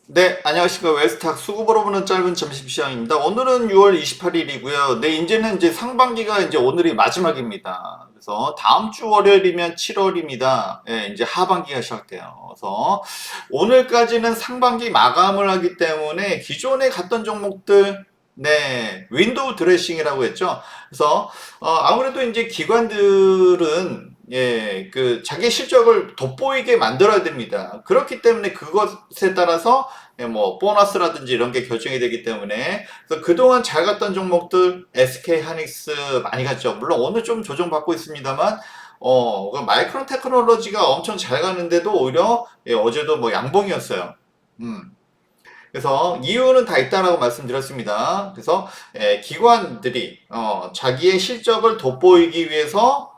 네, 안녕하십니까. 웨스탁 수급으로 보는 짧은 점심시장입니다. 오늘은 6월 28일이고요. 네, 이제는 이제 상반기가 이제 오늘이 마지막입니다. 그래서 다음 주 월요일이면 7월입니다. 예, 이제 하반기가 시작돼요. 그래서 오늘까지는 상반기 마감을 하기 때문에 기존에 갔던 종목들, 네, 윈도우 드레싱이라고 했죠. 그래서 아무래도 이제 기관들은 자기 실적을 돋보이게 만들어야 됩니다. 그렇기 때문에 그것에 따라서 뭐 보너스라든지 이런 게 결정이 되기 때문에 그래서 그동안 잘 갔던 종목들 SK 하이닉스 많이 갔죠. 물론 오늘 좀 조정받고 있습니다만 그 마이크론 테크놀로지가 엄청 잘 가는데도 오히려 어제도 뭐 양봉이었어요. 음. 그래서 이유는 다 있다라고 말씀드렸습니다. 그래서 기관들이 자기의 실적을 돋보이기 위해서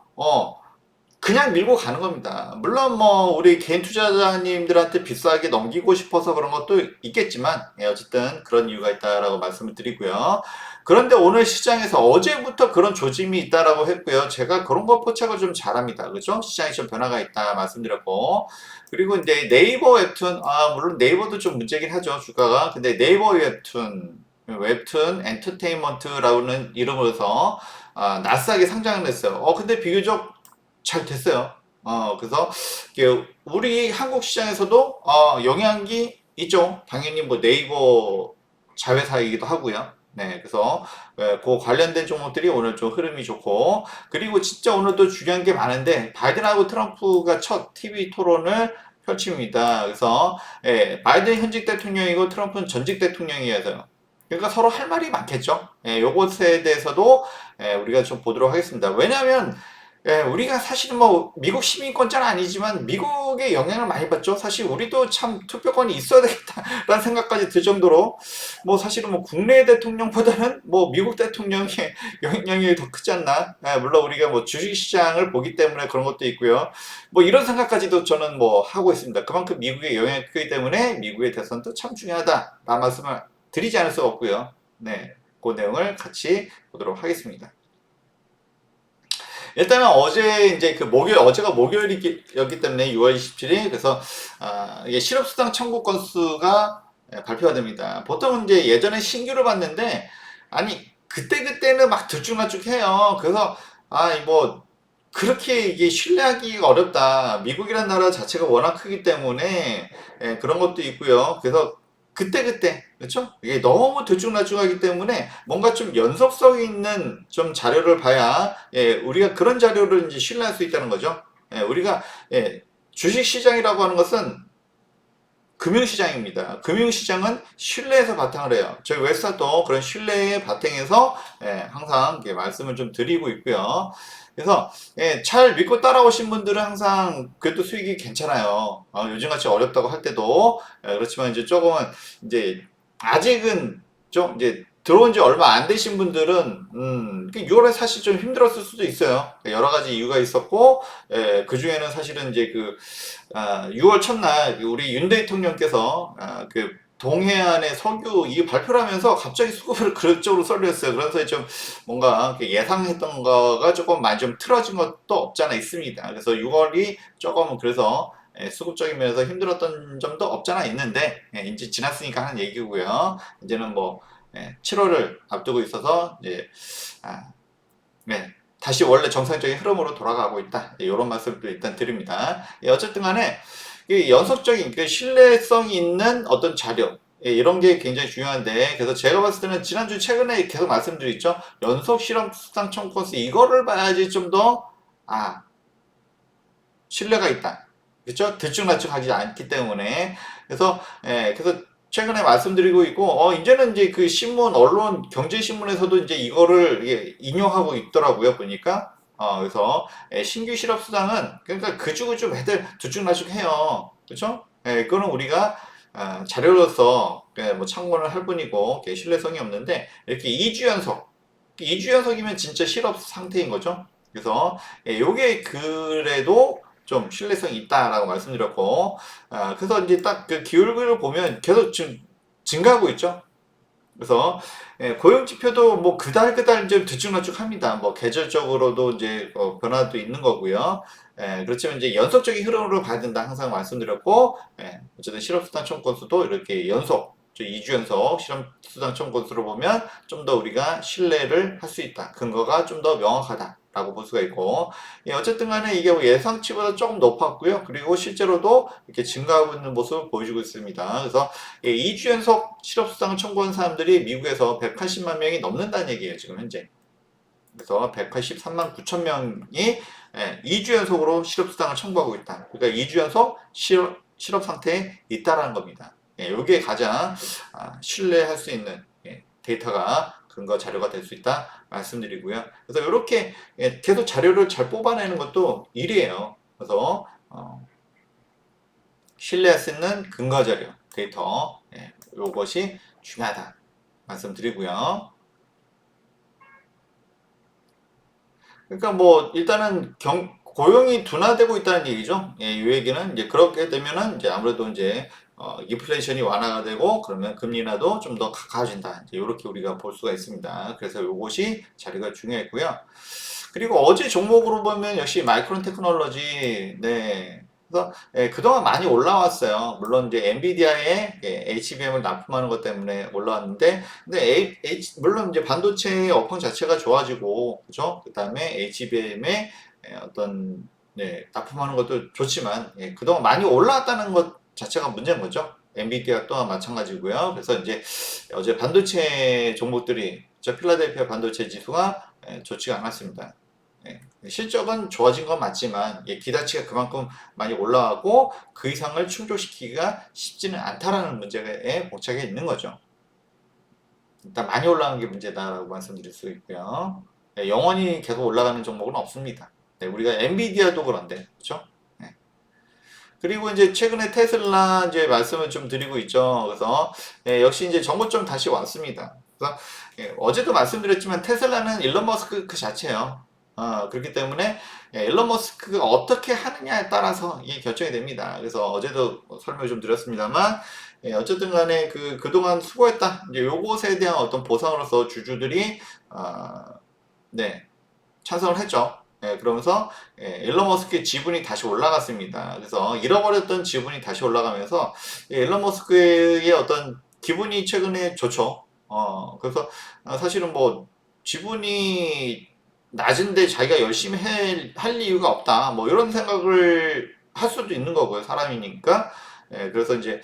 그냥 밀고 가는 겁니다. 물론 뭐 우리 개인 투자자님들한테 비싸게 넘기고 싶어서 그런 것도 있겠지만 어쨌든 그런 이유가 있다라고 말씀을 드리고요. 그런데 오늘 시장에서 어제부터 그런 조짐이 있다라고 했고요. 제가 그런 거 포착을 좀 잘합니다. 그죠? 시장에 좀 변화가 있다 말씀드렸고. 그리고 이제 네이버 웹툰, 물론 네이버도 좀 문제긴 하죠. 주가가. 근데 네이버 웹툰 엔터테인먼트라는 이름으로서 나스닥에 상장을 했어요. 근데 비교적 잘 됐어요. 그래서 우리 한국 시장에서도 영향이 있죠. 당연히 뭐 네이버 자회사이기도 하고요. 네, 그래서 그 관련된 종목들이 오늘 좀 흐름이 좋고 그리고 진짜 오늘도 중요한 게 많은데 바이든하고 트럼프가 첫 TV 토론을 펼칩니다. 그래서 바이든 현직 대통령이고 트럼프는 전직 대통령이어서요. 그러니까 서로 할 말이 많겠죠. 요것에 대해서도 우리가 좀 보도록 하겠습니다. 왜냐하면 우리가 사실은 뭐 미국 시민권자는 아니지만 미국의 영향을 많이 받죠. 사실 우리도 참 투표권이 있어야 되겠다라는 생각까지 들 정도로 뭐 사실은 뭐 국내 대통령보다는 뭐 미국 대통령의 영향력이 더 크지 않나. 물론 우리가 뭐 주식시장을 보기 때문에 그런 것도 있고요. 뭐 이런 생각까지도 저는 뭐 하고 있습니다. 그만큼 미국의 영향이 크기 때문에 미국의 대선도 참 중요하다. 라는 말씀을 드리지 않을 수가 없고요. 네, 그 내용을 같이 보도록 하겠습니다. 일단은 어제 이제 어제가 목요일이었기 때문에 6월 27일 그래서 이게 실업수당 청구 건수가 발표가 됩니다. 보통 이제 예전에 신규를 봤는데 아니 그때는 막 들쭉날쭉해요. 그래서 뭐 그렇게 이게 신뢰하기가 어렵다. 미국이라는 나라 자체가 워낙 크기 때문에 그런 것도 있고요. 그래서 그때 그렇죠? 이게 너무 들쭉날쭉하기 때문에 뭔가 좀 연속성 있는 좀 자료를 봐야 우리가 그런 자료를 이제 신뢰할 수 있다는 거죠. 우리가 주식 시장이라고 하는 것은 금융시장입니다. 금융시장은 신뢰에서 바탕을 해요. 저희 웹사도 그런 신뢰의 바탕에서 항상 말씀을 좀 드리고 있고요. 그래서 잘 믿고 따라오신 분들은 항상 그래도 수익이 괜찮아요. 요즘같이 어렵다고 할 때도 그렇지만 이제 조금은 이제 아직은 좀 이제 들어온 지 얼마 안 되신 분들은 6월에 사실 좀 힘들었을 수도 있어요. 여러 가지 이유가 있었고 그 중에는 사실은 이제 6월 첫날 우리 윤 대통령께서 동해안의 석유 이 발표를 하면서 갑자기 수급을 그쪽으로 쏠렸어요. 그래서 좀 뭔가 예상했던 거가 조금 많이 좀 틀어진 것도 없잖아 있습니다. 그래서 6월이 조금 그래서 수급적인 면에서 힘들었던 점도 없잖아 있는데 이제 지났으니까 하는 얘기고요. 이제는 뭐 7월을 앞두고 있어서 이제 아, 네, 다시 원래 정상적인 흐름으로 돌아가고 있다. 이런 말씀도 일단 드립니다. 어쨌든 간에 연속적인 신뢰성이 있는 어떤 자료 이런 게 굉장히 중요한데 그래서 제가 봤을 때는 지난주 최근에 계속 말씀드렸죠. 연속 실험 수당 청구서 이거를 봐야지 좀 더 신뢰가 있다. 그렇죠? 들쭉날쭉하지 않기 때문에 그래서 최근에 말씀드리고 있고 이제는 이제 그 신문 언론 경제신문에서도 이제 이거를 인용하고 있더라고요 보니까 그래서 신규 실업 수당은 그러니까 그주그주 매달 들쭉날쭉해요. 그렇죠? 그거는 우리가 자료로서 뭐 참고를 할 뿐이고 신뢰성이 없는데 이렇게 2주 연속 2주 연속이면 진짜 실업 상태인 거죠. 그래서 요게 그래도 좀 신뢰성이 있다라고 말씀드렸고, 그래서 이제 딱 그 기울기를 보면 계속 지금 증가하고 있죠. 그래서 고용 지표도 뭐 그달 좀 들쭉날쭉합니다. 뭐 계절적으로도 이제 변화도 있는 거고요. 그렇지만 이제 연속적인 흐름으로 가야 된다 항상 말씀드렸고, 어쨌든 실업수당 청구 건수도 이렇게 연속, 2주 연속 실업수당 청구 건수로 보면 좀 더 우리가 신뢰를 할 수 있다. 근거가 좀 더 명확하다라고 볼 수가 있고, 어쨌든 간에 이게 뭐 예상치보다 조금 높았고요. 그리고 실제로도 이렇게 증가하고 있는 모습을 보여주고 있습니다. 그래서 2주 연속 실업수당을 청구한 사람들이 미국에서 180만 명이 넘는다는 얘기예요, 지금 현재. 그래서 183만 9천 명이 2주 연속으로 실업수당을 청구하고 있다. 그러니까 2주 연속 실업 상태에 있다라는 겁니다. 이게 가장 신뢰할 수 있는 데이터가 근거 자료가 될 수 있다 말씀드리고요. 그래서 이렇게 계속 자료를 잘 뽑아내는 것도 일이에요. 그래서 신뢰할 수 있는 근거 자료 데이터 이것이 중요하다 말씀드리고요. 그러니까 뭐 일단은 고용이 둔화되고 있다는 얘기죠. 이 얘기는 이제 그렇게 되면은 이제 아무래도 이제 인플레이션이 완화가 되고 그러면 금리 인하도 좀 더 가까워진다. 이제 이렇게 우리가 볼 수가 있습니다. 그래서 이것이 자리가 중요했고요. 그리고 어제 종목으로 보면 역시 마이크론 테크놀로지, 그래서 그동안 많이 올라왔어요. 물론 이제 엔비디아의 HBM을 납품하는 것 때문에 올라왔는데, 근데 물론 이제 반도체의 업황 자체가 좋아지고, 그죠? 그 다음에 HBM의 어떤 납품하는 것도 좋지만, 그동안 많이 올라왔다는 것 자체가 문제인 거죠. 엔비디아 또한 마찬가지고요. 그래서 이제 어제 반도체 종목들이 저 필라델피아 반도체 지수가 좋지가 않았습니다. 실적은 좋아진 건 맞지만 기대치가 그만큼 많이 올라가고 그 이상을 충족시키기가 쉽지는 않다라는 문제에 봉착해 있는 거죠. 일단 많이 올라간 게 문제다라고 말씀드릴 수 있고요. 영원히 계속 올라가는 종목은 없습니다. 우리가 엔비디아도 그런데 그렇죠? 그리고 이제 최근에 테슬라 이제 말씀을 좀 드리고 있죠. 그래서 역시 이제 정보점 다시 왔습니다. 그래서 어제도 말씀드렸지만 테슬라는 일론 머스크 그 자체예요. 그렇기 때문에 일론 머스크가 어떻게 하느냐에 따라서 이게 결정이 됩니다. 그래서 어제도 설명을 좀 드렸습니다만 어쨌든 간에 그동안 수고했다. 이제 요것에 대한 어떤 보상으로서 주주들이 찬성을 했죠. 그러면서 일론 머스크의 지분이 다시 올라갔습니다. 그래서 잃어버렸던 지분이 다시 올라가면서 일론 머스크의 어떤 기분이 최근에 좋죠. 그래서 사실은 뭐 지분이 낮은데 자기가 열심히 할 이유가 없다. 뭐 이런 생각을 할 수도 있는 거고요. 사람이니까. 그래서 이제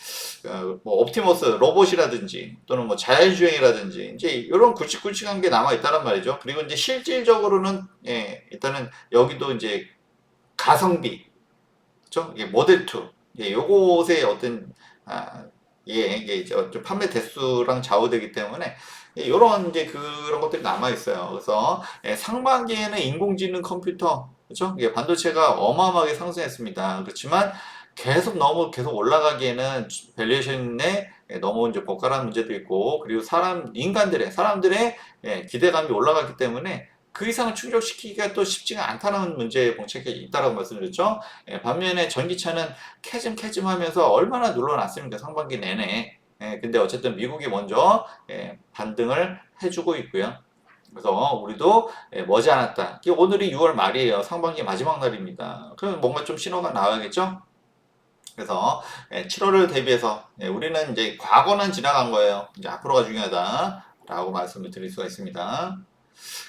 뭐 옵티머스 로봇이라든지 또는 뭐 자율주행이라든지 이제 이런 굵직굵직한 게 남아 있다란 말이죠. 그리고 이제 실질적으로는 일단은 여기도 이제 가성비, 그렇죠? 모델 2, 요것의 어떤 이게 이제 좀 판매 대수랑 좌우되기 때문에 이런 이제 그런 것들이 남아 있어요. 그래서 상반기에는 인공지능 컴퓨터, 그렇죠? 반도체가 어마어마하게 상승했습니다. 그렇지만 계속 올라가기에는 밸류에이션에 너무 이제 고가라는 문제도 있고, 그리고 사람들의 기대감이 올라갔기 때문에 그 이상을 충족시키기가 또 쉽지가 않다는 문제에 봉착해 있다라고 말씀드렸죠. 반면에 전기차는 캐즘 하면서 얼마나 눌러놨습니까? 상반기 내내. 근데 어쨌든 미국이 먼저 반등을 해주고 있고요. 그래서 우리도 머지않았다. 오늘이 6월 말이에요. 상반기 마지막 날입니다. 그럼 뭔가 좀 신호가 나와야겠죠? 그래서 7월을 대비해서 우리는 이제 과거는 지나간 거예요. 이제 앞으로가 중요하다라고 말씀을 드릴 수가 있습니다.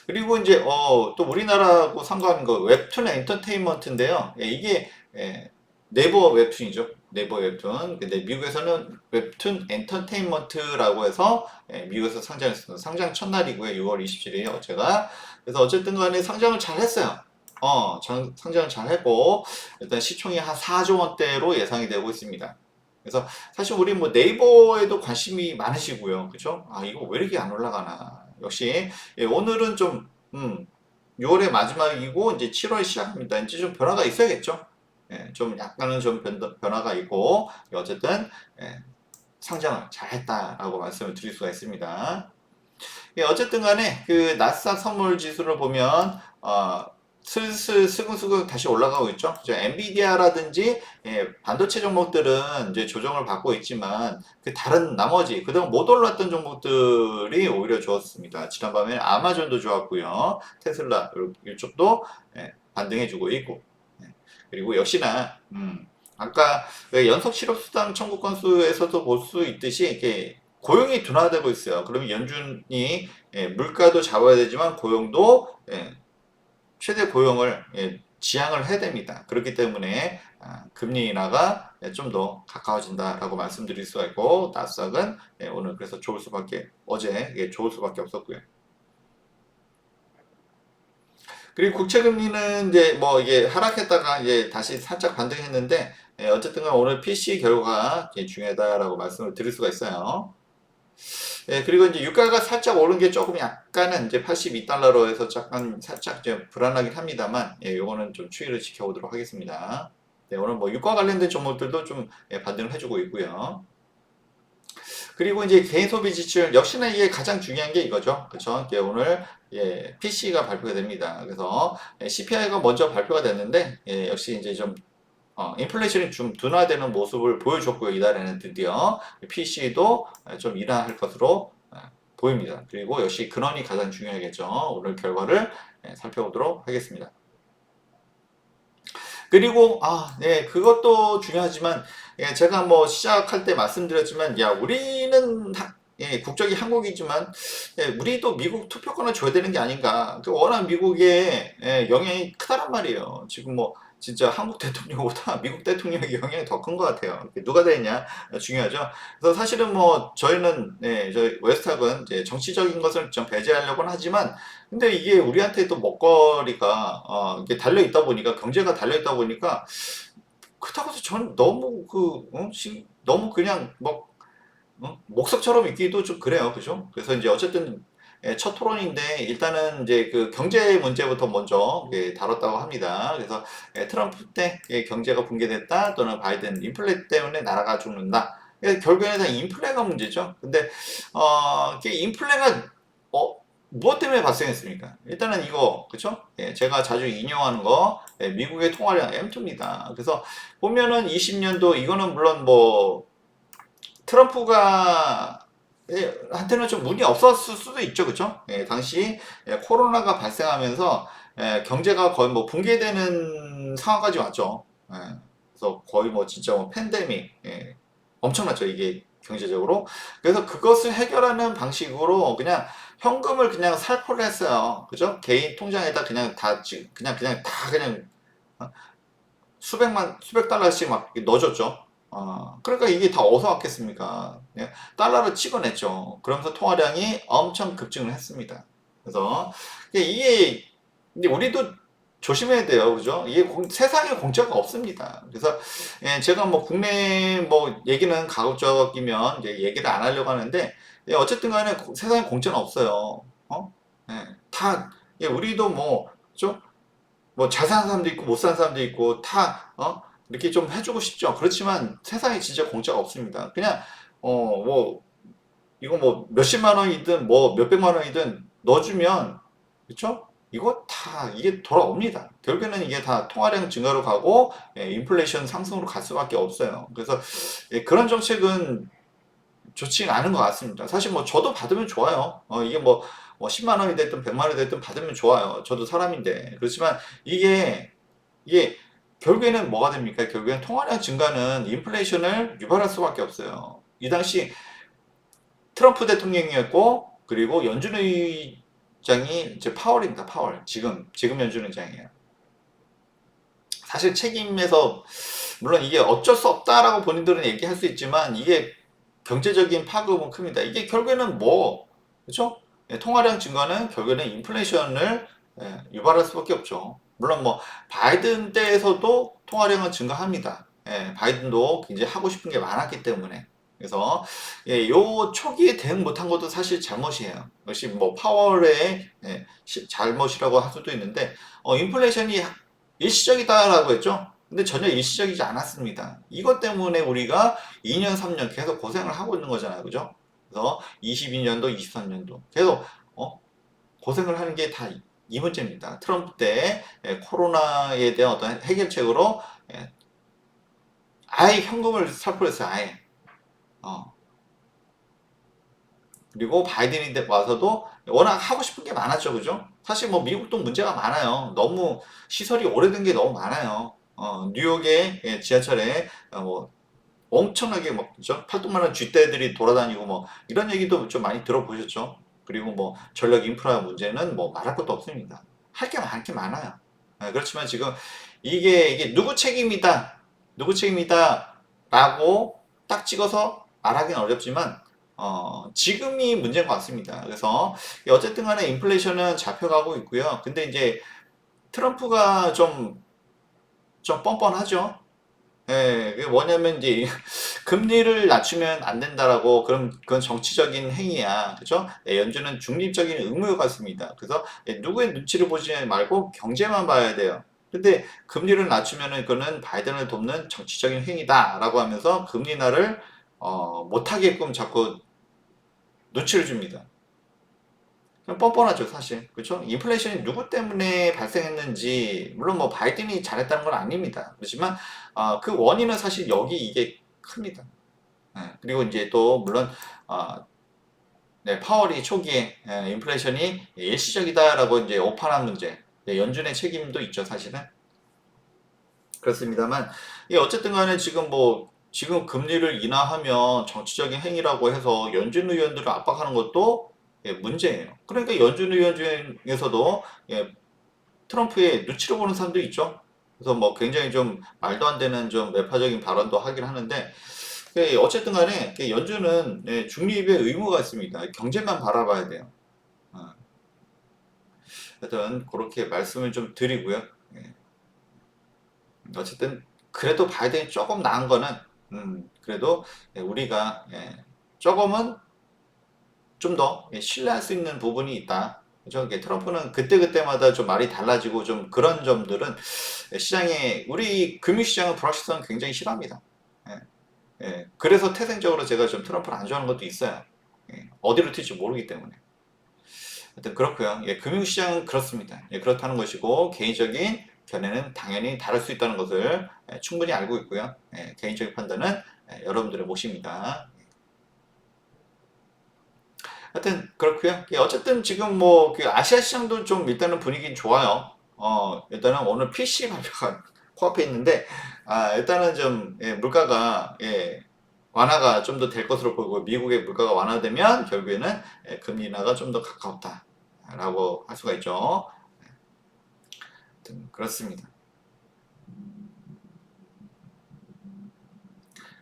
그리고 이제 또 우리나라하고 상관한 거 웹툰 엔터테인먼트인데요. 이게 네이버 웹툰이죠. 네이버 웹툰. 근데 미국에서는 웹툰 엔터테인먼트라고 해서 미국에서 상장했습니다. 상장 첫날이고요. 6월 27일 어제가. 그래서 어쨌든 간에 상장을 잘 했어요. 상장을 잘 했고 일단 시총이 한 4조 원대로 예상이 되고 있습니다. 그래서 사실 우리 뭐 네이버에도 관심이 많으시고요. 그죠? 이거 왜 이렇게 안 올라가나. 역시 오늘은 좀 6월의 마지막이고 이제 7월 시작입니다. 이제 좀 변화가 있어야겠죠. 좀 약간은 좀 변화가 있고 어쨌든 상장을 잘했다라고 말씀을 드릴 수가 있습니다. 어쨌든 간에 그 나스닥 선물 지수를 보면 슬슬 스근스근 다시 올라가고 있죠. 엔비디아라든지 반도체 종목들은 이제 조정을 받고 있지만 그 다른 나머지 그동안 못 올랐던 종목들이 오히려 좋았습니다. 지난밤에 아마존도 좋았고요. 테슬라 이쪽도 반등해주고 있고. 그리고 역시나 아까 그 연속 실업수당 청구 건수에서도 볼 수 있듯이 이렇게 고용이 둔화되고 있어요. 그러면 연준이 물가도 잡아야 되지만 고용도 최대 고용을 지향을 해야 됩니다. 그렇기 때문에 금리 인하가 좀 더 가까워진다라고 말씀드릴 수가 있고 나스닥은 오늘 그래서 좋을 수밖에 어제 좋을 수밖에 없었고요. 그리고 국채금리는 이제 뭐 이게 하락했다가 이제 다시 살짝 반등했는데 어쨌든 간 오늘 PC 결과가 중요하다라고 말씀을 드릴 수가 있어요. 그리고 이제 유가가 살짝 오른 게 조금 약간은 이제 82달러로 해서 약간 살짝 이제 불안하긴 합니다만, 요거는 좀 추이를 지켜보도록 하겠습니다. 오늘 뭐 유가 관련된 종목들도 좀 반등을 해주고 있고요. 그리고 이제 개인 소비 지출 역시나 이게 가장 중요한 게 이거죠. 그렇죠? 오늘 PC가 발표가 됩니다. 그래서 CPI가 먼저 발표가 됐는데 역시 이제 좀 인플레이션이 좀 둔화되는 모습을 보여줬고요. 이달에는 드디어 PC도 좀 인하할 것으로 보입니다. 그리고 역시 근원이 가장 중요하겠죠. 오늘 결과를 살펴보도록 하겠습니다. 그리고 그것도 중요하지만 제가 뭐 시작할 때 말씀드렸지만 우리는 국적이 한국이지만 우리도 미국 투표권을 줘야 되는 게 아닌가. 워낙 미국의 영향이 크다란 말이에요. 지금 뭐 진짜 한국 대통령보다 미국 대통령의 영향이 더 큰 것 같아요. 누가 되느냐 중요하죠. 그래서 사실은 뭐 저희는 저희 웨스탁은 이제 정치적인 것을 좀 배제하려고는 하지만 근데 이게 우리한테 또 먹거리가 이게 달려 있다 보니까 경제가 달려 있다 보니까 그렇다고 해서 저는 너무 너무 그냥 뭐 목석처럼 있기도 좀 그래요. 그죠? 그래서 이제 어쨌든 첫 토론인데 일단은 이제 그 경제 문제부터 먼저 다뤘다고 합니다. 그래서 트럼프 때 경제가 붕괴됐다 또는 바이든 인플레 때문에 나라가 죽는다. 결국에는 다 인플레가 문제죠. 근데 이게 인플레가 무엇 때문에 발생했습니까? 일단은 이거 그쵸? 제가 자주 인용하는 거 미국의 통화량 M2입니다. 그래서 보면은 20년도 이거는 물론 뭐 트럼프가 한테는 좀 운이 없었을 수도 있죠, 그쵸? 당시 코로나가 발생하면서 경제가 거의 뭐 붕괴되는 상황까지 왔죠. 그래서 거의 뭐 진짜 뭐 팬데믹 엄청났죠, 이게 경제적으로. 그래서 그것을 해결하는 방식으로 그냥 현금을 그냥 살포를 했어요, 그죠? 개인 통장에다 그냥 다 그냥 다 그냥 수백 달러씩 막 넣어줬죠. 그러니까 이게 다 어디서 왔겠습니까? 달러를 찍어냈죠. 그러면서 통화량이 엄청 급증을 했습니다. 그래서 이게 근데 우리도 조심해야 돼요. 그죠? 이게 세상에 공짜가 없습니다. 그래서 제가 뭐 국내 뭐 얘기는 가급적이면 이제 얘기를 안 하려고 하는데 어쨌든 간에 세상에 공짜는 없어요. 다 우리도 뭐 그죠? 뭐 잘 사는 사람도 있고 못 사는 사람도 있고 다 이렇게 좀 해주고 싶죠. 그렇지만 세상에 진짜 공짜가 없습니다. 그냥 뭐 이거 뭐 몇십만 원이든 뭐 몇백만 원이든 넣어주면 그쵸? 이거 다 이게 돌아옵니다. 결국에는 이게 다 통화량 증가로 가고 인플레이션 상승으로 갈 수밖에 없어요. 그래서 그런 정책은 좋지가 않은 것 같습니다. 사실 뭐 저도 받으면 좋아요. 이게 뭐 10만 원이 됐든 100만 원이 됐든 받으면 좋아요. 저도 사람인데. 그렇지만 이게 결국에는 뭐가 됩니까? 결국엔 통화량 증가는 인플레이션을 유발할 수밖에 없어요. 이 당시 트럼프 대통령이었고 그리고 연준 의장이 이제 파월입니다. 파월. 지금 연준 의장이에요. 사실 책임에서 물론 이게 어쩔 수 없다라고 본인들은 얘기할 수 있지만 이게 경제적인 파급은 큽니다. 이게 결국에는 뭐 그렇죠? 통화량 증가는 결국에는 인플레이션을 유발할 수밖에 없죠. 물론 뭐 바이든 때에서도 통화량은 증가합니다. 바이든도 굉장히 하고 싶은 게 많았기 때문에 그래서 요 초기에 대응 못한 것도 사실 잘못이에요. 역시 뭐 파월의 잘못이라고 할 수도 있는데 인플레이션이 일시적이다라고 했죠. 근데 전혀 일시적이지 않았습니다. 이것 때문에 우리가 2년, 3년 계속 고생을 하고 있는 거잖아요. 그죠? 그래서 22년도, 23년도 계속 고생을 하는 게 다 이 문제입니다. 트럼프 때 코로나에 대한 어떤 해결책으로 아예 현금을 살포했어요. 아예. 그리고 바이든이 와서도 워낙 하고 싶은 게 많았죠. 그죠? 사실 뭐 미국도 문제가 많아요. 너무 시설이 오래된 게 너무 많아요. 뉴욕의 지하철에 뭐 엄청나게 막 그죠? 팔뚝만한 쥐떼들이 돌아다니고 뭐 이런 얘기도 좀 많이 들어보셨죠? 그리고 뭐 전력 인프라 문제는 뭐 말할 것도 없습니다. 할 게 많긴 많아요. 그렇지만 지금 이게 누구 책임이다, 누구 책임이다라고 딱 찍어서 말하기는 어렵지만 지금이 문제인 것 같습니다. 그래서 어쨌든 간에 인플레이션은 잡혀가고 있고요. 근데 이제 트럼프가 좀 뻔뻔하죠. 예, 그게 뭐냐면 이제 금리를 낮추면 안 된다라고 그건 정치적인 행위야. 그죠? 연준은 중립적인 의무가 같습니다. 그래서 누구의 눈치를 보지 말고 경제만 봐야 돼요. 근데 금리를 낮추면은 그거는 바이든을 돕는 정치적인 행위다라고 하면서 금리 인하를 못하게끔 자꾸 눈치를 줍니다. 그냥 뻔뻔하죠, 사실. 그렇죠? 인플레이션이 누구 때문에 발생했는지, 물론 뭐 바이든이 잘했다는 건 아닙니다. 그렇지만 그 원인은 사실 여기 이게 큽니다. 그리고 이제 또 물론 어, 네, 파월이 초기에 인플레이션이 일시적이다라고 이제 오판한 문제, 연준의 책임도 있죠, 사실은. 그렇습니다만, 어쨌든 간에 지금 금리를 인하하면 정치적인 행위라고 해서 연준 의원들을 압박하는 것도 문제예요. 그러니까 연준 의원 중에서도 트럼프의 눈치를 보는 사람도 있죠. 그래서 뭐 굉장히 좀 말도 안 되는 좀 매파적인 발언도 하긴 하는데, 어쨌든 간에 연준은 중립의 의무가 있습니다. 경제만 바라봐야 돼요. 어, 하여튼 그렇게 말씀을 좀 드리고요. 예. 어쨌든 그래도 바이든이 조금 나은 거는 그래도 우리가 조금은 좀 더 신뢰할 수 있는 부분이 있다. 그죠? 트럼프는 그때그때마다 좀 말이 달라지고 좀 그런 점들은 시장에 우리 금융시장은 불확실성 굉장히 싫어합니다. 예, 그래서 태생적으로 제가 좀 트럼프를 안 좋아하는 것도 있어요. 어디로 튈지 모르기 때문에. 하여튼 그렇고요. 금융시장은 그렇습니다. 그렇다는 것이고 개인적인 견해는 당연히 다를 수 있다는 것을 충분히 알고 있고요. 개인적인 판단은 여러분들의 몫입니다. 하여튼 그렇고요. 어쨌든 지금 뭐 그 아시아 시장도 좀 일단은 분위기는 좋아요. 일단은 오늘 PC 발표가 코앞에 있는데 일단은 좀 물가가 완화가 좀 더 될 것으로 보이고 미국의 물가가 완화되면 결국에는 금리 인하가 좀 더 가까웠다라고 할 수가 있죠. 하여튼 그렇습니다.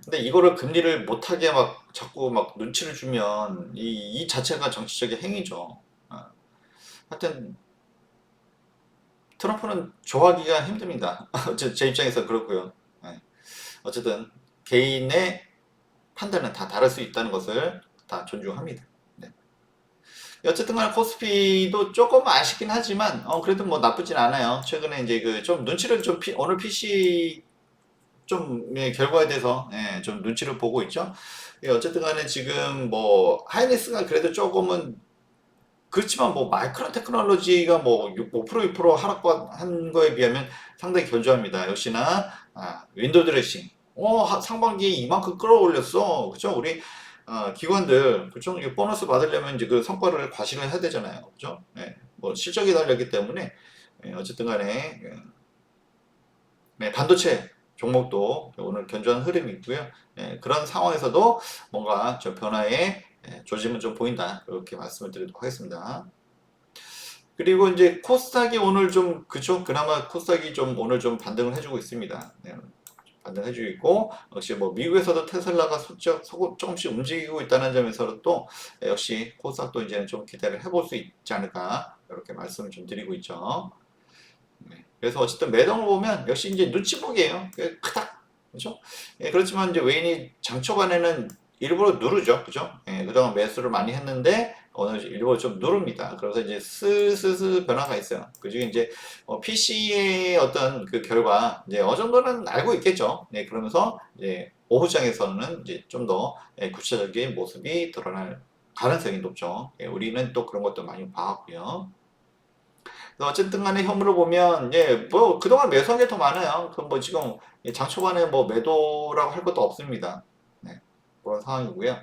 근데 이거를 금리를 못하게 막 자꾸 막 눈치를 주면 이 자체가 정치적인 행위죠. 하여튼 트럼프는 좋아하기가 힘듭니다. 제 입장에서 그렇고요. 네. 어쨌든 개인의 판단은 다 다를 수 있다는 것을 다 존중합니다. 네. 어쨌든 간에 코스피도 조금 아쉽긴 하지만 그래도 뭐 나쁘진 않아요. 최근에 이제 그 좀 눈치를 오늘 PC 좀 결과에 대해서 좀 눈치를 보고 있죠. 어쨌든 간에 지금 뭐 하이닉스가 그래도 조금은 그렇지만 뭐 마이크론 테크놀로지가 뭐 5% 6% 하락한 거에 비하면 상당히 견조합니다. 역시나 윈도우 드레싱. 상반기에 이만큼 끌어올렸어. 그죠? 우리 기관들 그죠? 이 보너스 받으려면 이제 그 성과를 과시를 해야 되잖아요. 그죠? 뭐 실적이 달렸기 때문에 어쨌든 간에 반도체 종목도 오늘 견조한 흐름이 있고요. 그런 상황에서도 뭔가 저 변화의 조짐은 좀 보인다. 이렇게 말씀을 드리도록 하겠습니다. 그리고 이제 코스닥이 오늘 좀 그죠? 그나마 코스닥이 좀 오늘 좀 반등을 해주고 있습니다. 반등해주고 있고 역시 뭐 미국에서도 테슬라가 조금씩 움직이고 있다는 점에서 또 역시 코스닥도 이제는 좀 기대를 해볼 수 있지 않을까 이렇게 말씀을 좀 드리고 있죠. 그래서 어쨌든 매동을 보면 역시 이제 눈치 보기예요. 크다. 그죠? 그렇지만 이제 외인이 장 초반에는 일부러 누르죠. 그죠? 그동안 매수를 많이 했는데 오늘 일부러 좀 누릅니다. 그래서 이제 스스스 변화가 있어요. 그 중에 이제 PC의 어떤 그 결과 이제 어느 정도는 알고 있겠죠. 그러면서 이제 오후장에서는 이제 좀 더 구체적인 모습이 드러날 가능성이 높죠. 우리는 또 그런 것도 많이 봐왔고요. 어쨌든 간에 혐오를 보면, 뭐, 그동안 매수한 게 더 많아요. 그럼 뭐 지금 장 초반에 뭐 매도라고 할 것도 없습니다. 그런 상황이고요.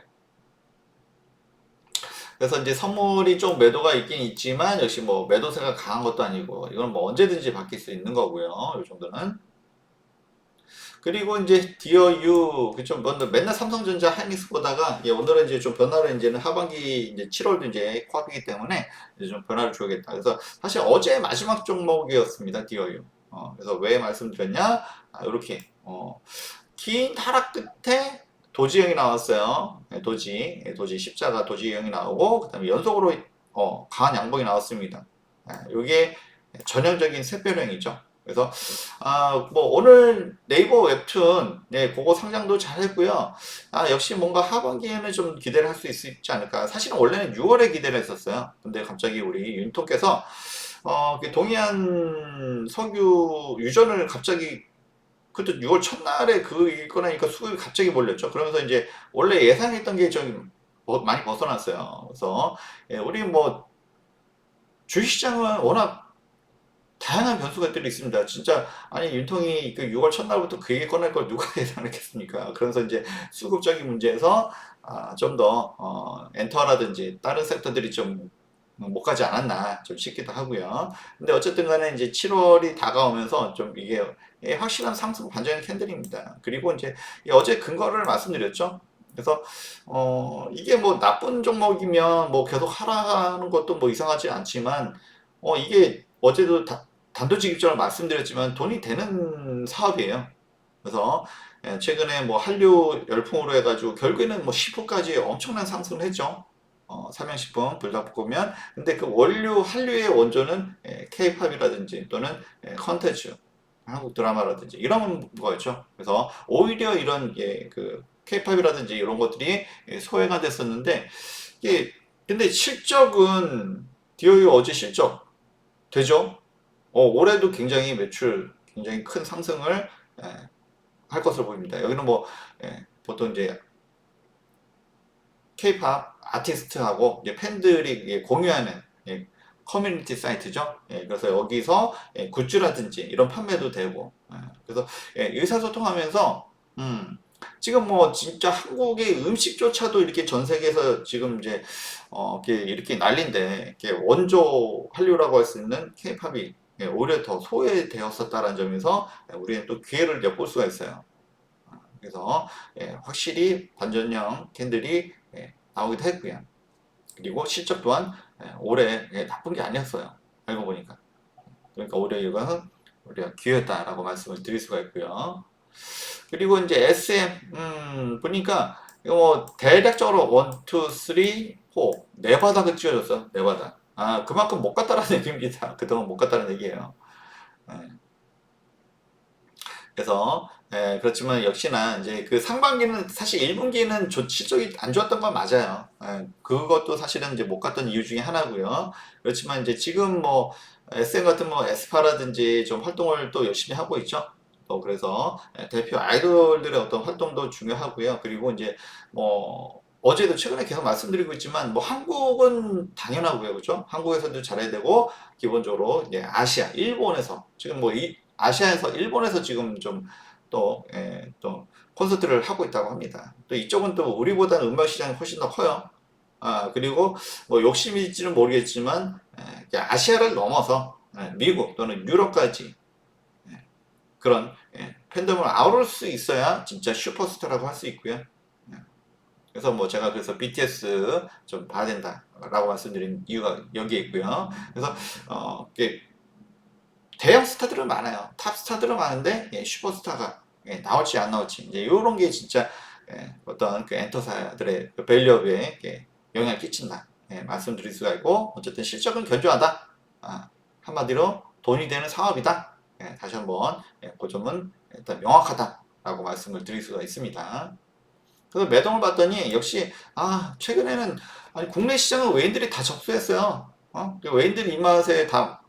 그래서 이제 선물이 좀 매도가 있긴 있지만, 역시 뭐 매도세가 강한 것도 아니고, 이건 뭐 언제든지 바뀔 수 있는 거고요. 이 정도는. 그리고 이제 디어유 그좀 맨날 삼성전자 하이닉스 보다가 오늘은 이제 좀 변화를 이제는 하반기 이제 7월도 이제 코앞이기 때문에 이제 좀 변화를 줘야겠다. 그래서 사실 어제 마지막 종목이었습니다. 디어유. 그래서 왜 말씀드렸냐? 이렇게 긴 하락 끝에 도지형이 나왔어요. 도지 십자가 도지형이 나오고 그다음에 연속으로 강한 양봉이 나왔습니다. 이게 전형적인 샛별형이죠. 그래서 뭐 오늘 네이버 웹툰 그거 상장도 잘 했고요. 역시 뭔가 하반기에는 좀 기대를 할 수 있지 않을까. 사실은 원래는 6월에 기대를 했었어요. 근데 갑자기 우리 윤통께서 그 동해안 석유 유전을 갑자기 그때 6월 첫날에 그 읽고 나니까 수급이 갑자기 몰렸죠. 그러면서 이제 원래 예상했던 게 좀 많이 벗어났어요. 그래서 우리 뭐 주식시장은 워낙 다양한 변수가들이 있습니다. 진짜 아니 윤통이 그 6월 첫날부터 그 얘기 꺼낼 걸 누가 예상했겠습니까? 그래서 이제 수급적인 문제에서 좀 더 엔터라든지 다른 섹터들이 좀 못 가지 않았나 좀 싶기도 하고요. 근데 어쨌든 간에 이제 7월이 다가오면서 좀 이게 확실한 상승 반전의 캔들입니다. 그리고 이제 어제 근거를 말씀드렸죠. 그래서 이게 뭐 나쁜 종목이면 뭐 계속 하락하는 것도 뭐 이상하지 않지만 이게 어제도 단도직입적으로 말씀드렸지만 돈이 되는 사업이에요. 그래서 최근에 뭐 한류 열풍으로 해가지고 결국에는 뭐 10%까지 엄청난 상승을 했죠. 삼양식품, 불닭볶음면. 근데 그 원료 한류의 원조는 K-팝이라든지 또는 컨텐츠, 한국 드라마라든지 이런 거였죠. 그래서 오히려 이런 그 K-팝이라든지 이런 것들이 소외가 됐었는데 이게 근데 실적은 디오유 어제 실적 되죠? 올해도 굉장히 매출 굉장히 큰 상승을 예, 할 것으로 보입니다. 여기는 뭐 보통 이제 K-팝 아티스트하고 이제 팬들이 공유하는 커뮤니티 사이트죠. 그래서 여기서 굿즈라든지 이런 판매도 되고 그래서 의사소통하면서 지금 뭐 진짜 한국의 음식조차도 이렇게 전 세계에서 지금 이제 이렇게 난린데 원조 한류라고 할 수 있는 K-팝이 오히려 더 소외되었었다는 점에서 우리는 또 기회를 엿볼 수가 있어요. 그래서 확실히 반전형 캔들이 나오기도 했고요. 그리고 실적 또한 올해 나쁜 게 아니었어요. 알고 보니까. 그러니까 올해 이거는 우리가 기회였다라고 말씀을 드릴 수가 있고요. 그리고 이제 SM 보니까 이거 뭐 대략적으로 1, 2, 3, 4 네 바닥을 찢어졌어. 네 바닥. 그만큼 못 갔다라는 얘기입니다. 그동안 못 갔다는 얘기예요. 예. 그래서 그렇지만 역시나 이제 그 상반기는 사실 1분기는 실적이 안 좋았던 건 맞아요. 그것도 사실은 이제 못 갔던 이유 중에 하나고요. 그렇지만 이제 지금 뭐 SM 같은 뭐 에스파라든지 좀 활동을 또 열심히 하고 있죠. 또 그래서 대표 아이돌들의 어떤 활동도 중요하고요. 그리고 이제 뭐 어제도 최근에 계속 말씀드리고 있지만 뭐 한국은 당연하고요. 그죠? 한국에서도 잘해야 되고 기본적으로 이제 아시아, 일본에서 지금 뭐 아시아에서 일본에서 지금 좀 또 콘서트를 하고 있다고 합니다. 또 이쪽은 또 우리보다는 음악 시장이 훨씬 더 커요. 그리고 뭐 욕심일지는 모르겠지만 아시아를 넘어서 미국 또는 유럽까지 그런 팬덤을 아우를 수 있어야 진짜 슈퍼스타라고 할 수 있고요. 그래서 뭐 제가 그래서 BTS 좀 봐야 된다라고 말씀드린 이유가 여기에 있고요. 그래서 대형 스타들은 많아요. 탑 스타들은 많은데 슈퍼스타가 나올지 안 나올지 이제 이런 게 진짜 어떤 그 엔터사들의 그 밸류업에 영향을 끼친다 말씀드릴 수가 있고 어쨌든 실적은 견조하다. 한마디로 돈이 되는 사업이다. 다시 한번 그 점은 일단 명확하다라고 말씀을 드릴 수가 있습니다. 그래서 매동을 봤더니 역시 최근에는 아니 국내 시장은 외인들이 다 접수했어요. 외인들 입맛에 다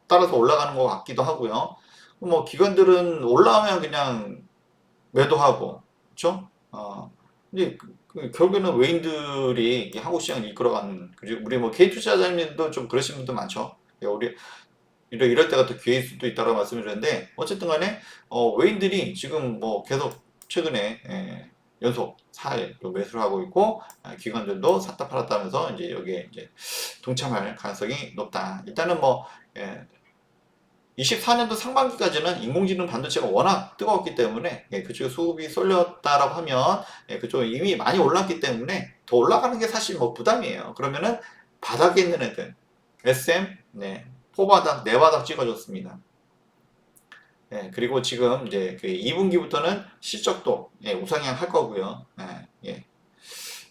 따라서 올라가는 것 같기도 하고요. 뭐 기관들은 올라오면 그냥 매도하고, 그렇죠? 근데 결국에는 외인들이 이 한국 시장을 이끌어가는, 그리고 우리 뭐 개인 투자자님들도 좀 그러신 분도 많죠. 우리 이럴 때가 또 기회일 수도 있다고 말씀을 드렸는데 어쨌든 간에 외인들이 지금 뭐 계속 최근에 연속 4일 또 매수를 하고 있고 기관들도 샀다 팔았다 하면서 이제 여기에 이제 동참할 가능성이 높다. 일단은 뭐 24년도 상반기까지는 인공지능 반도체가 워낙 뜨거웠기 때문에 그쪽에 수급이 쏠렸다라고 하면 그쪽에 이미 많이 올랐기 때문에 더 올라가는 게 사실 뭐 부담이에요. 그러면은 바닥에 있는 애들 SM 포바닥, 네바닥 찍어줬습니다. 그리고 지금 이제 그 2분기부터는 실적도 우상향 할 거고요.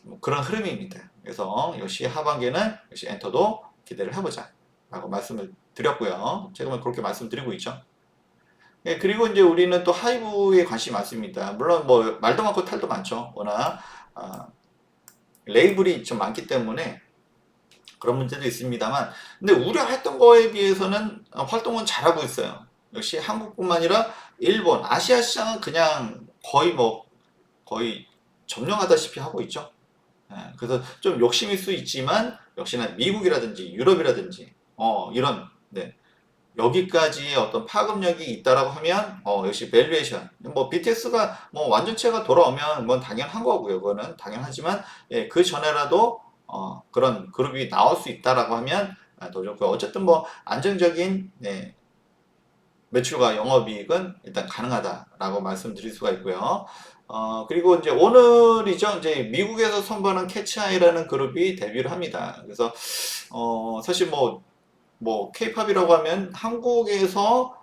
뭐 그런 흐름입니다. 그래서 역시 하반기에는 역시 엔터도 기대를 해보자 라고 말씀을 드렸고요. 제가 그렇게 말씀드리고 있죠. 그리고 이제 우리는 또 하이브에 관심이 많습니다. 물론 뭐 말도 많고 탈도 많죠. 워낙 레이블이 좀 많기 때문에 그런 문제도 있습니다만, 근데 우려했던 거에 비해서는 활동은 잘하고 있어요. 역시 한국뿐만 아니라 일본, 아시아 시장은 그냥 거의 점령하다시피 하고 있죠. 그래서 좀 욕심일 수 있지만 역시나 미국이라든지 유럽이라든지 이런 여기까지 어떤 파급력이 있다라고 하면 역시 밸류에이션 뭐 BTS가 뭐 완전체가 돌아오면 뭐 당연한 거고요. 그거는 당연하지만 그 전에라도 그런 그룹이 나올 수 있다라고 하면 더 좋고요. 어쨌든 뭐 안정적인 매출과 영업이익은 일단 가능하다라고 말씀드릴 수가 있고요. 그리고 이제 오늘이죠. 이제 미국에서 선보이는 캐치아이라는 그룹이 데뷔를 합니다. 그래서 사실 뭐 케이팝이라고 하면 한국에서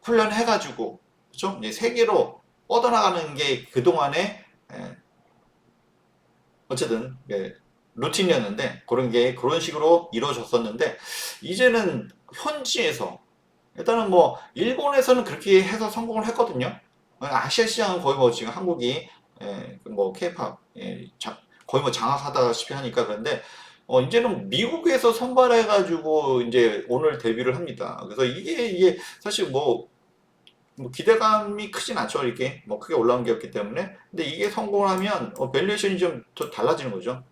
훈련해가지고 그죠? 이제 세계로 뻗어나가는 게 그동안에 어쨌든 루틴이었는데 그런 게 그런 식으로 이루어졌었는데 이제는 현지에서 일단은 뭐 일본에서는 그렇게 해서 성공을 했거든요. 아시아 시장은 거의 뭐 지금 한국이 뭐 케이팝 거의 뭐 장악하다시피 하니까 그런데 이제는 미국에서 선발해가지고 이제 오늘 데뷔를 합니다. 그래서 이게 사실 뭐 기대감이 크진 않죠. 이렇게 뭐 크게 올라온 게 없기 때문에. 근데 이게 성공을 하면 밸류에이션이 좀 더 달라지는 거죠.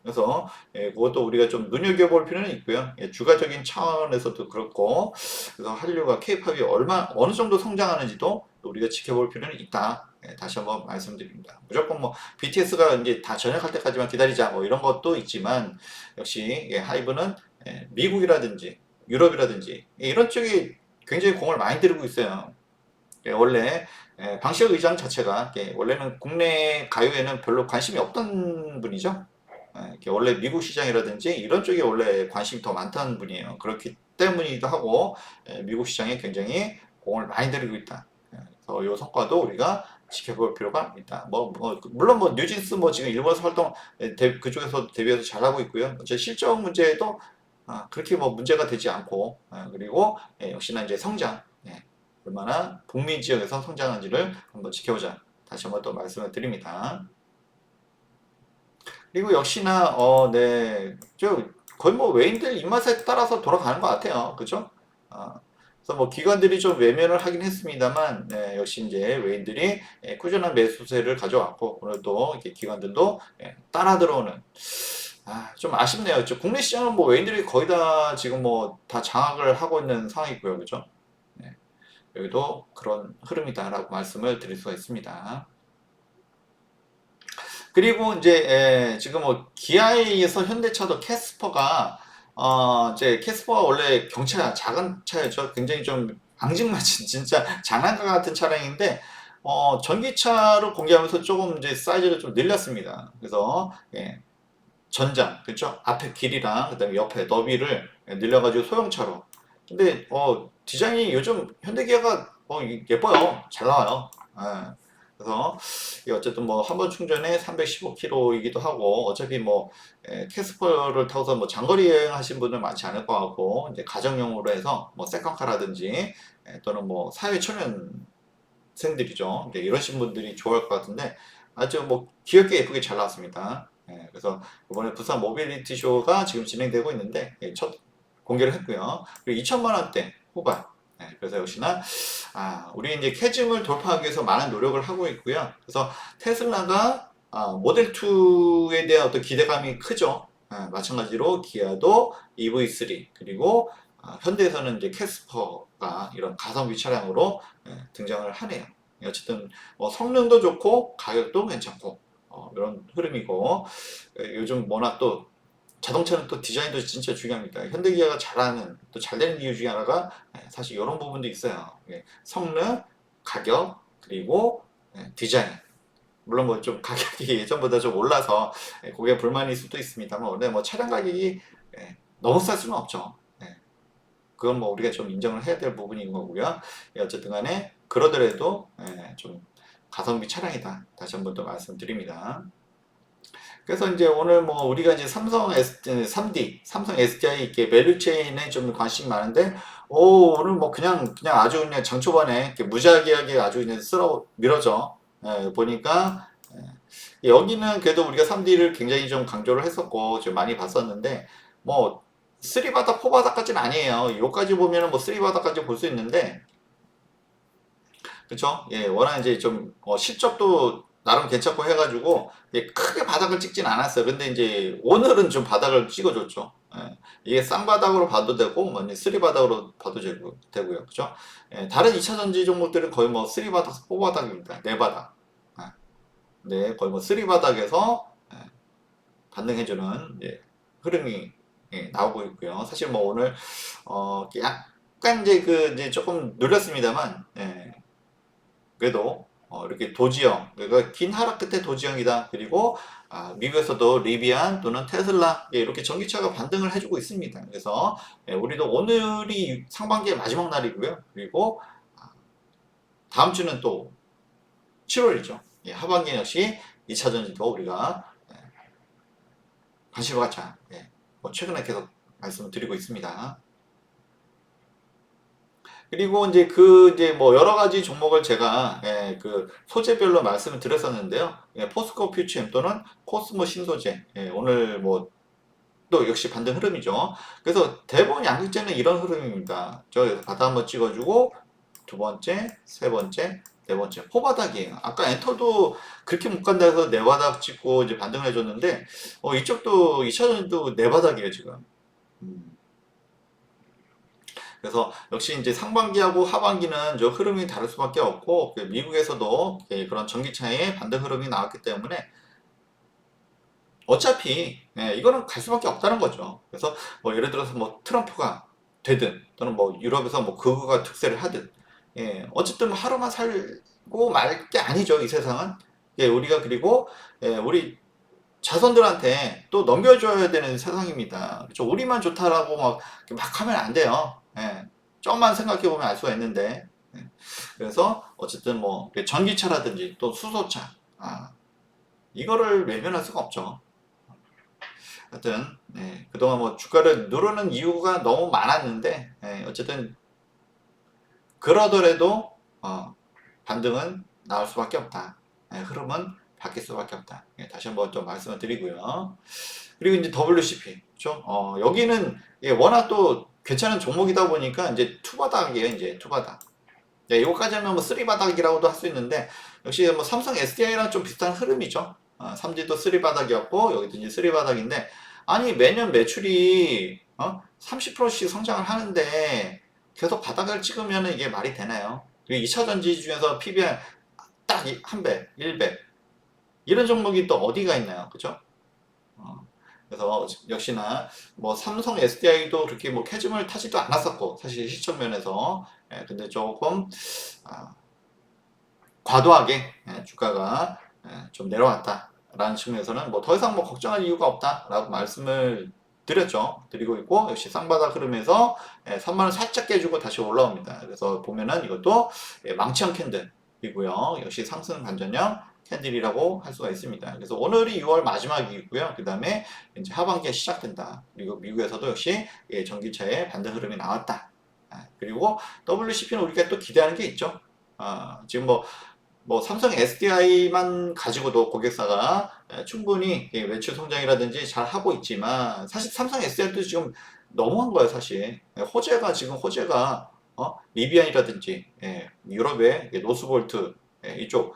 그래서 그것도 우리가 좀 눈여겨볼 필요는 있고요. 주가적인 차원에서도 그렇고 그래서 한류가 케이팝이 어느 정도 성장하는지도 또 우리가 지켜볼 필요는 있다. 다시 한번 말씀드립니다. 무조건 뭐 BTS가 이제 다 전역할 때까지만 기다리자 뭐 이런 것도 있지만 역시 하이브는 미국이라든지 유럽이라든지 이런 쪽이 굉장히 공을 많이 들이고 있어요. 원래 방시혁 의장 자체가 원래는 국내 가요에는 별로 관심이 없던 분이죠. 원래 미국 시장이라든지 이런 쪽에 원래 관심이 더 많다는 분이에요. 그렇기 때문이기도 하고 미국 시장에 굉장히 공을 많이 들이고 있다. 그래서 이 성과도 우리가 지켜볼 필요가 있다. 물론 뭐 뉴진스 뭐 지금 일본에서 활동 그쪽에서 데뷔해서 잘하고 있고요. 제 실적 문제도 그렇게 뭐 문제가 되지 않고 그리고 역시나 이제 성장 얼마나 북미 지역에서 성장한지를 한번 지켜보자. 다시 한번 또 말씀을 드립니다. 그리고 역시나 저 거의 뭐 외인들 입맛에 따라서 돌아가는 것 같아요. 그죠? 그래서 뭐 기관들이 좀 외면을 하긴 했습니다만 역시 이제 외인들이 꾸준한 매수세를 가져왔고 오늘도 이렇게 기관들도 따라 들어오는 좀 아쉽네요. 국내 시장은 뭐 외인들이 거의 다 지금 뭐 다 장악을 하고 있는 상황이고요. 그죠? 여기도 그런 흐름이다라고 말씀을 드릴 수가 있습니다. 그리고 이제 지금 뭐 기아에서 현대차도 캐스퍼가 이제 캐스퍼가 원래 경차 작은 차였죠. 굉장히 좀 앙증맞은 진짜 장난감 같은 차량인데 전기차로 공개하면서 조금 이제 사이즈를 좀 늘렸습니다. 그래서 전장 그렇죠? 앞에 길이랑 그다음에 옆에 너비를 늘려가지고 소형차로. 근데 디자인이 요즘 현대기아가 예뻐요. 잘 나와요. 그래서 어쨌든 뭐 한 번 충전에 315km이기도 하고 어차피 뭐 캐스퍼를 타고서 뭐 장거리 여행 하신 분들 많지 않을 것 같고 이제 가정용으로 해서 뭐 세컨카라든지 또는 뭐 사회 초년생들이죠. 이러신 분들이 좋아할 것 같은데 아주 뭐 귀엽게 예쁘게 잘 나왔습니다. 그래서 이번에 부산 모빌리티 쇼가 지금 진행되고 있는데 첫 공개를 했고요. 그리고 2천만 원대 후반. 그래서 역시나 우리 이제 캐즘을 돌파하기 위해서 많은 노력을 하고 있고요. 그래서 테슬라가 모델 2에 대한 어떤 기대감이 크죠. 마찬가지로 기아도 EV3 그리고 현대에서는 이제 캐스퍼가 이런 가성비 차량으로 등장을 하네요. 어쨌든 뭐 성능도 좋고 가격도 괜찮고 이런 흐름이고 요즘 워낙 또 자동차는 또 디자인도 진짜 중요합니다. 현대기아가 잘하는 또 잘 되는 이유 중에 하나가 사실 이런 부분도 있어요. 성능, 가격, 그리고 디자인. 물론 뭐 좀 가격이 예전보다 좀 올라서 그게 불만일 수도 있습니다만, 근데 뭐 차량 가격이 너무 쌀 수는 없죠. 그건 뭐 우리가 좀 인정을 해야 될 부분인 거고요. 어쨌든 간에 그러더라도 좀 가성비 차량이다. 다시 한번 더 말씀드립니다. 그래서 이제 오늘 뭐 우리가 이제 삼성 3D, 삼성 SDI 이렇게 밸류체인에 좀 관심이 많은데, 오늘 뭐 그냥 아주 그냥 장 초반에 이렇게 무지하게 아주 그냥 쓸어 밀어져. 보니까 여기는 그래도 우리가 3D를 굉장히 좀 강조를 했었고 좀 많이 봤었는데, 뭐 3바닥, 4바닥까지는 아니에요. 요까지 보면은 뭐 3바닥까지 볼 수 있는데, 그쵸? 예, 워낙 이제 좀 실적도 나름 괜찮고 해가지고 크게 바닥을 찍진 않았어요. 근데 이제 오늘은 좀 바닥을 찍어줬죠. 이게 쌍바닥으로 봐도 되고 뭐 3바닥으로 봐도 되고요. 그죠? 다른 2차 전지 종목들은 거의 뭐 3바닥, 4바닥입니다. 4바닥. 네, 거의 뭐 3바닥에서 반등해주는 흐름이 나오고 있고요. 사실 뭐 오늘 약간 이제 조금 눌렸습니다만, 그래도 이렇게 도지형, 그러니까 긴 하락 끝에 도지형이다. 그리고 미국에서도 리비안 또는 테슬라 이렇게 전기차가 반등을 해주고 있습니다. 그래서 우리도 오늘이 상반기의 마지막 날이고요. 그리고 다음 주는 또 7월이죠. 하반기 역시 2차 전지도 우리가 관심을 갖자. 뭐 최근에 계속 말씀을 드리고 있습니다. 그리고 이제 뭐 여러 가지 종목을 제가 그 소재별로 말씀을 드렸었는데요. 포스코 퓨처엠 또는 코스모 신소재 오늘 뭐 또 역시 반등 흐름이죠. 그래서 대부분 양극재는 이런 흐름입니다. 저 바닥 한번 찍어주고 두 번째, 세 번째, 네 번째 포바닥이에요. 아까 엔터도 그렇게 못 간다 해서 네 바닥 찍고 이제 반등을 해줬는데 이쪽도 2차전도 네 바닥이에요 지금. 그래서 역시 이제 상반기하고 하반기는 저 흐름이 다를 수밖에 없고 미국에서도 그런 전기차의 반등 흐름이 나왔기 때문에 어차피 이거는 갈 수밖에 없다는 거죠. 그래서 뭐 예를 들어서 뭐 트럼프가 되든 또는 뭐 유럽에서 뭐 극우가 특세를 하든 어쨌든 뭐 하루만 살고 말 게 아니죠. 이 세상은. 우리가 그리고 우리 자손들한테 또 넘겨줘야 되는 세상입니다. 그렇죠? 우리만 좋다라고 막 하면 안 돼요. 좀만 생각해 보면 알 수가 있는데. 그래서 어쨌든 뭐 전기차라든지 또 수소차 이거를 외면할 수가 없죠. 하여튼 그동안 뭐 주가를 누르는 이유가 너무 많았는데 어쨌든 그러더라도 반등은 나올 수밖에 없다. 흐름은 바뀔 수밖에 없다. 다시 한번 좀 말씀을 드리고요. 그리고 이제 WCP, 그렇죠? 여기는 워낙 또 괜찮은 종목이다 보니까 이제 투바닥이에요, 이제 투바닥. 이거까지 하면 뭐 쓰리바닥이라고도 할 수 있는데 역시 뭐 삼성 SDI랑 좀 비슷한 흐름이죠. 삼지도 쓰리바닥이었고 여기도 이제 쓰리바닥인데 아니 매년 매출이 30%씩 성장을 하는데 계속 바닥을 찍으면 이게 말이 되나요? 2차 전지 중에서 PBR 딱 한 배, 1배 이런 종목이 또 어디가 있나요? 그죠? 그래서 역시나 뭐 삼성 SDI도 그렇게 뭐 캐즘을 타지도 않았었고 사실 시점 면에서 근데 조금 과도하게 주가가 좀 내려왔다라는 측면에서는 뭐 더 이상 뭐 걱정할 이유가 없다라고 말씀을 드리고 있고 역시 쌍바닥 흐름에서 3만원 살짝 깨주고 다시 올라옵니다. 그래서 보면은 이것도 망치형 캔들이고요. 역시 상승 반전형 캔들이라고 할 수가 있습니다. 그래서 오늘이 6월 마지막이고요. 그 다음에 이제 하반기가 시작된다. 그리고 미국에서도 역시 전기차의 반등 흐름이 나왔다. 그리고 WCP는 우리가 또 기대하는 게 있죠. 지금 뭐 삼성 SDI만 가지고도 고객사가 충분히 매출 성장이라든지 잘 하고 있지만 사실 삼성 SDI도 지금 너무한 거예요 사실. 호재가 리비안이라든지 유럽의 노스볼트 이쪽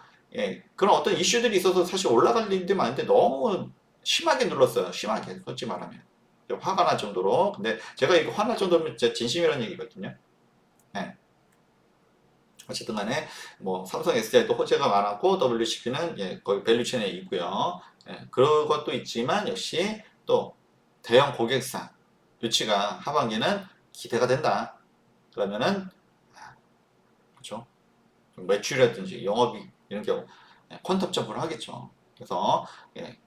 그런 어떤 이슈들이 있어서 사실 올라갈 일도 많은데 너무 심하게 눌렀어요. 심하게 솔직히 말하면 화가 날 정도로. 근데 제가 이거 화날 정도면 진짜 진심이라는 얘기거든요. 어쨌든 간에 뭐 삼성 SDI도 호재가 많았고 WCP는 거의 밸류체인에 있고요. 그런 것도 있지만 역시 또 대형 고객사 유치가 하반기는 기대가 된다. 그러면은 그렇죠. 매출이라든지 영업이 이런 게 퀀텀 점프를 하겠죠. 그래서 예,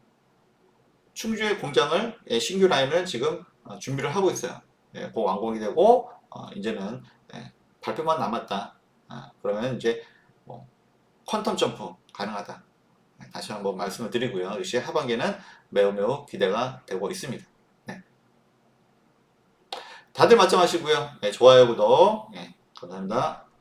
충주의 공장을 신규 라인을 지금 준비를 하고 있어요. 예, 곧 완공이 되고 이제는 발표만 남았다. 그러면 이제 뭐 퀀텀 점프 가능하다. 다시 한번 말씀을 드리고요. 역시 하반기는 매우 매우 기대가 되고 있습니다. 네. 다들 말씀하시고요. 네, 좋아요, 구독. 네, 감사합니다.